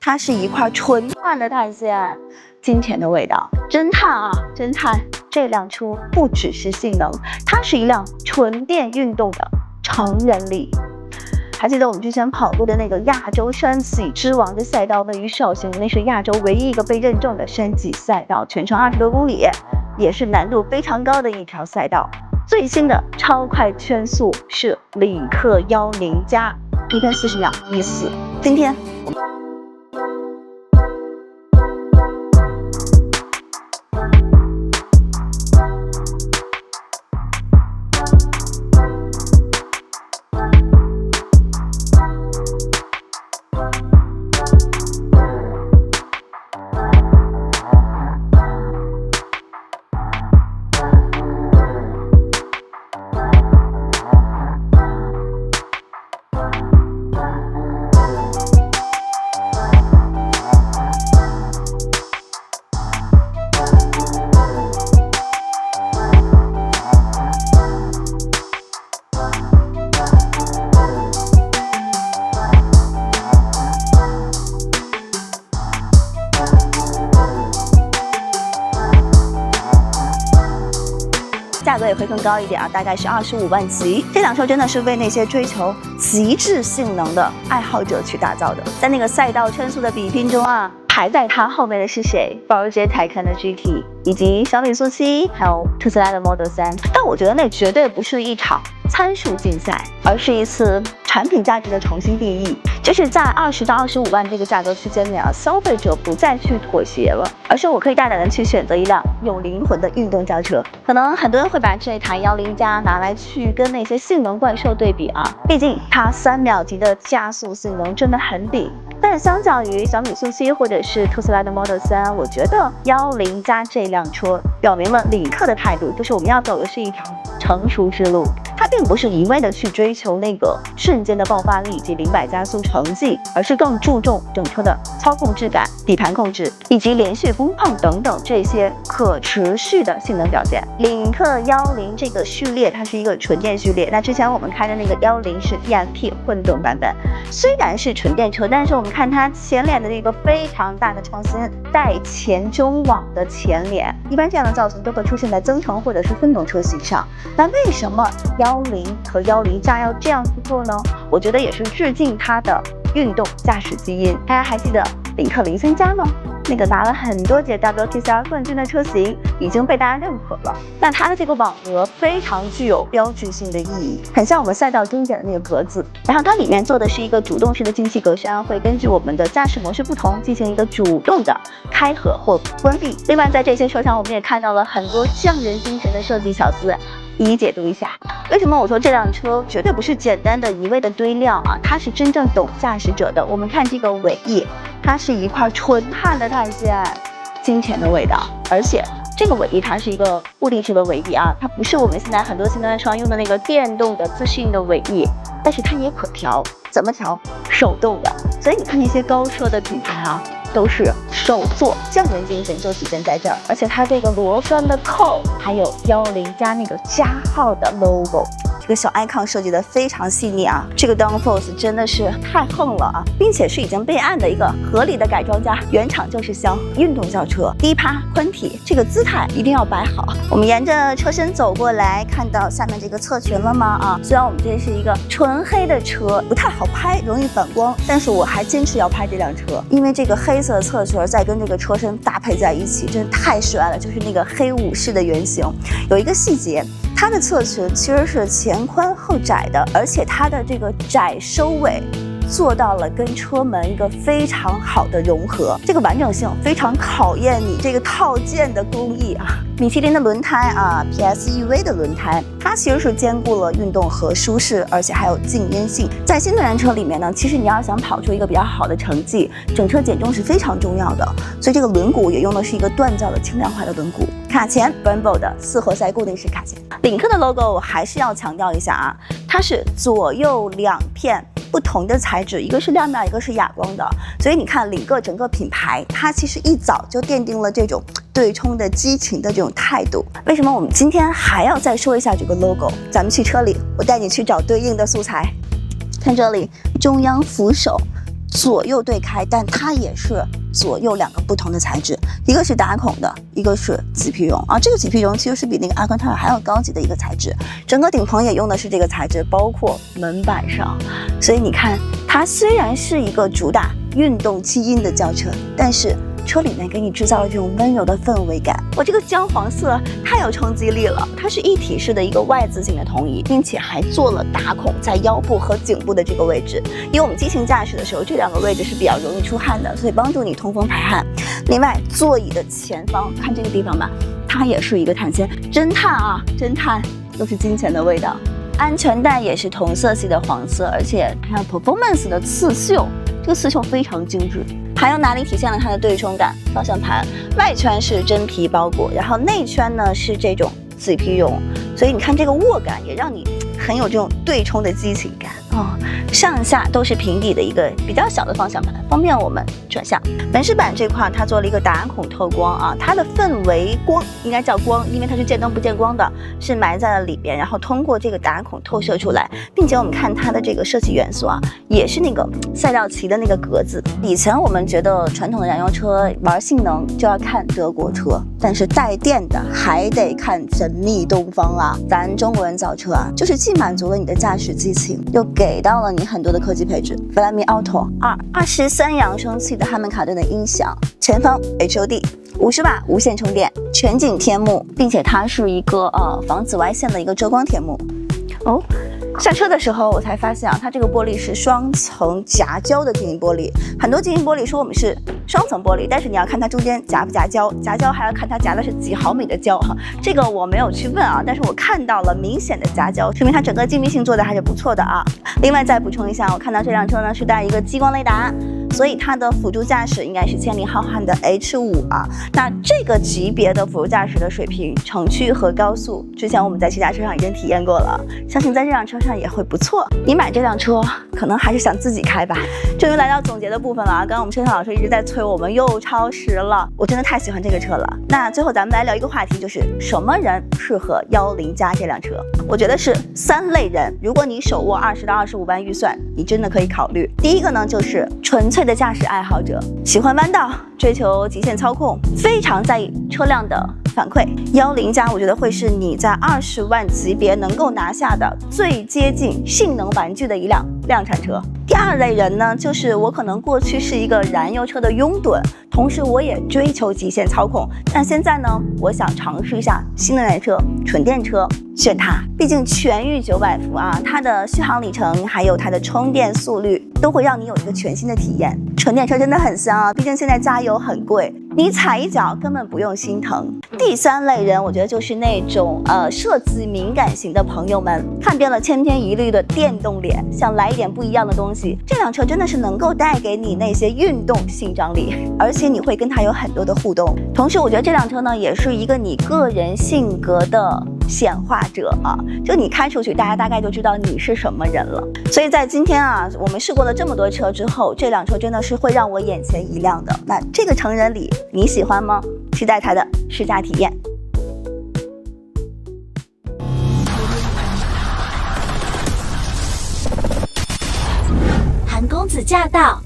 它是一块纯碳的碳线，金钱的味道。侦探啊，侦探，这辆车不只是性能，它是一辆纯电运动的成人礼。还记得我们之前跑过的那个亚洲山脊之王的赛道位于绍兴，那是亚洲唯一一个被认证的山脊赛道，全程20多公里，也是难度非常高的一条赛道。最新的超快圈速是领克10+，1分40秒14。今天我们价格也会更高一点啊，大概是25万起。这辆车真的是为那些追求极致性能的爱好者去打造的。在那个赛道圈速的比拼中啊，排在它后面的是谁？保时捷台看的 GT， 以及小米速7，还有特斯拉的 Model 3。但我觉得那绝对不是一场参数竞赛，而是一次产品价值的重新定义。就是在20到25万这个价格区间内啊，消费者不再去妥协了，而是我可以大胆的去选择一辆有灵魂的运动轿车。可能很多人会把这台10+拿来去跟那些性能怪兽对比啊，毕竟它3秒级的加速性能真的很顶。但是相较于小米速7或者是特斯拉的 Model 3，我觉得10+这辆车表明了领克的态度，就是我们要走的是一条成熟之路。它并不是一味的去追求那个瞬间的爆发力以及0-100加速成绩，而是更注重整车的操控质感、底盘控制以及连续风控等等这些可持续的性能表现。领克10这个序列它是一个纯电序列，那之前我们开的那个10是 EMP 混动版本，虽然是纯电车，但是我们看它前脸的这个非常大的创新，带前中网的前脸，一般这样的造型都会出现在增程或者是分动车型上。那为什么10和10+要这样去做呢？我觉得也是致敬它的运动驾驶基因。大家还记得领克03+吗？那个拿了很多届 WTCR 冠军的车型已经被大家认可了。那它的这个网格非常具有标志性的意义，很像我们赛道经典的那个格子。然后它里面做的是一个主动式的进气格栅，会根据我们的驾驶模式不同进行一个主动的开合或关闭。另外在这些车上我们也看到了很多匠人精神的设计巧思，一一解读一下。为什么我说这辆车绝对不是简单的一味的堆料啊？它是真正懂驾驶者的。我们看这个尾翼，它是一块纯碳的碳线，金钱的味道。而且这个尾翼它是一个固定式的尾翼啊，它不是我们现在很多新能源车用的那个电动的自适应的尾翼，但是它也可调。怎么调？手动的。所以你看那些高奢的品牌啊，都是手做，匠人精神就体现在这儿。而且它这个螺栓的扣，还有10+那个加号的 logo， 这个小 icon 设计的非常细腻啊。这个 downforce 真的是太横了啊，并且是已经备案的一个合理的改装价，原厂就是镶运动轿车，低趴宽体，这个姿态一定要摆好。我们沿着车身走过来，看到下面这个侧裙了吗？啊，虽然我们这是一个纯黑的车，不太好拍，容易反光，但是我还坚持要拍这辆车，因为这个黑色的侧裙再跟这个车身搭配在一起，真的太帅了。就是那个黑武士的原型，有一个细节，它的侧裙其实是前宽后窄的，而且它的这个窄收尾做到了跟车门一个非常好的融合，这个完整性非常考验你这个套件的工艺啊。米其林的轮胎啊 ，PSEV 的轮胎，它其实是兼顾了运动和舒适，而且还有静音性。在新能源车里面呢，其实你要想跑出一个比较好的成绩，整车减重是非常重要的，所以这个轮毂也用的是一个锻造的轻量化的轮毂。卡钳 Brembo 的4活塞固定式卡钳。领克的 logo 我还是要强调一下啊，它是左右2片不同的材质，一个是亮面，一个是哑光的，所以你看领克整个品牌，它其实一早就奠定了这种对冲的激情的这种态度。为什么我们今天还要再说一下这个 logo？ 咱们去车里，我带你去找对应的素材。看这里，中央扶手左右对开，但它也是左右两个不同的材质，一个是打孔的，一个是麂皮绒啊。这个麂皮绒其实是比那个阿昆泰尔还要高级的一个材质，整个顶棚也用的是这个材质，包括门板上。所以你看，它虽然是一个主打运动基因的轿车，但是车里面给你制造了这种温柔的氛围感。我这个姜黄色太有冲击力了，它是一体式的一个 Y 字形的同椅，并且还做了打孔在腰部和颈部的这个位置。因为我们激情驾驶的时候，这两个位置是比较容易出汗的，所以帮助你通风排汗。另外，座椅的前方，看这个地方吧，它也是一个碳纤，真碳啊，真碳，都是金钱的味道。安全带也是同色系的黄色，而且还有 Performance 的刺绣，这个刺绣非常精致。还有哪里体现了它的对冲感？方向盘外圈是真皮包裹，然后内圈呢是这种麂皮绒，所以你看这个握感也让你很有这种对冲的激情感哦。上下都是平底的一个比较小的方向盘，方便我们转向。门饰板这块它做了一个打孔透光啊，它的氛围光应该叫光，因为它是见灯不见光的，是埋在了里边，然后通过这个打孔透射出来，并且我们看它的这个设计元素啊，也是那个赛道旗的那个格子。以前我们觉得传统的燃油车玩性能就要看德国车，但是带电的还得看神秘东方啊。咱中国人造车啊，就是既满足了你的驾驶激情，又给到了你很多的科技配置。弗莱明 Auto 23扬声器的汉曼卡顿的音响，前方 HUD。50瓦无线充电，全景天幕，并且它是一个防紫外线的一个遮光天幕。哦，下车的时候我才发现啊，它这个玻璃是双层夹胶的静音玻璃。很多静音玻璃说我们是双层玻璃，但是你要看它中间夹不夹胶，夹胶还要看它夹的是几毫米的胶哈。这个我没有去问啊，但是我看到了明显的夹胶，说明它整个精密性做的还是不错的啊。另外再补充一下，我看到这辆车呢是带一个激光雷达，所以它的辅助驾驶应该是千里浩瀚的 H5啊。那这个级别的辅助驾驶的水平，城区和高速，之前我们在其他车上已经体验过了，相信在这辆车上也会不错。你买这辆车，可能还是想自己开吧。终于来到总结的部分了啊！刚刚我们车上老师一直在催我们又超时了，我真的太喜欢这个车了。那最后咱们来聊一个话题，就是什么人适合10加这辆车？我觉得是3类人。如果你手握20到25万预算，你真的可以考虑。第一个呢，就是纯粹的驾驶爱好者，喜欢弯道，追求极限操控，非常在意车辆的反馈。10加我觉得会是你在20万级别能够拿下的最接近性能玩具的一辆量产车。第二类人呢，就是我可能过去是一个燃油车的拥趸，同时我也追求极限操控，但现在呢，我想尝试一下新能源车、纯电车，选它。毕竟全域900伏啊，它的续航里程还有它的充电速率都会让你有一个全新的体验。纯电车真的很香啊，毕竟现在加油很贵，你踩一脚根本不用心疼。第3类人，我觉得就是那种设计敏感型的朋友们，看遍了千篇一律的电动脸，想来一点不一样的东西。这辆车真的是能够带给你那些运动性张力，而且你会跟它有很多的互动。同时，我觉得这辆车呢，也是一个你个人性格的显化者啊，就你开出去，大家大概就知道你是什么人了。所以在今天啊，我们试过了这么多车之后，这辆车真的是会让我眼前一亮的。那这个成人礼你喜欢吗？期待它的试驾体验。韩公子驾到！